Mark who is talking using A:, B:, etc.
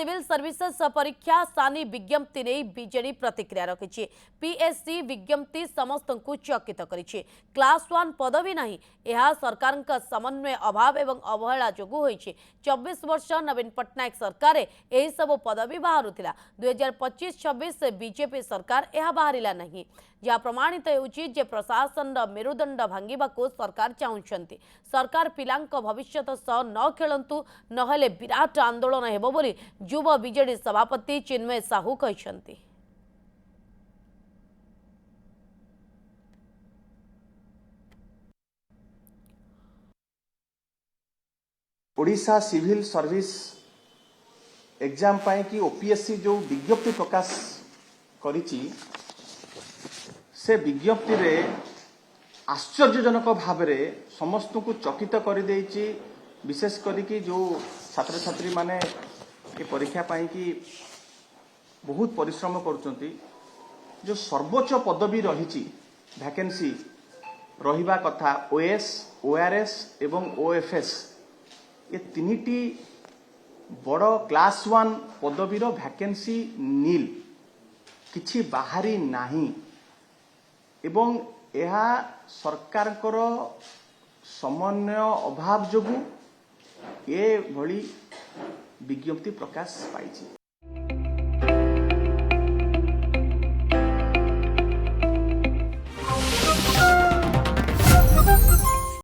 A: Civil services परीक्षा सानी विज्ञप्ति नहीं बीजेडी प्रतिक्रिया रखी। पीएससी विज्ञप्ति समस्त को चकित करिछि। क्लास 1 पदवी नहीं, यह सरकार समन्वय अभाव एवं अवहेला जोगु होइछि। 24 वर्ष नवीन पट्टनायक सरकार यही सब पदवी बाहरुथिला। 2025-26 बीजेपी सरकार यह बाहरिला नहीं, जहाँ प्रमाणित होउछि जे प्रशासन मेरुदंड भांगिबाको सरकार चाहुछंती। सरकार पिलांक भविष्यत सह न खेलंतु नहले विराट आंदोलन हेबो बोली युवा बीजेडी सभापति चिन्मय साहू कहछंती।
B: ओडिशा सिविल सर्विस एग्जाम पाए कि ओपीएससी जो विज्ञप्ति प्रकाश करिछि से विज्ञप्ति रे आश्चर्यजनक भाव में समस्त को चकित कर देछि। विशेष करिकी जो छात्र छात्री माने ये परीक्षा पाई कि बहुत परिश्रम करुचंती, जो सर्वोच्च पदवी रही वैकेंसी रहिबा कथा ओएस, ओआरएस एवं ओएफएस, ये तीनिटी बड़ क्लास 1 पदवीर वैकेंसी नील किछि बाहरी नाही एवं यह सरकार समन्वय अभाव जोगु ये भली विज्ञप्ति प्रकाश पाई।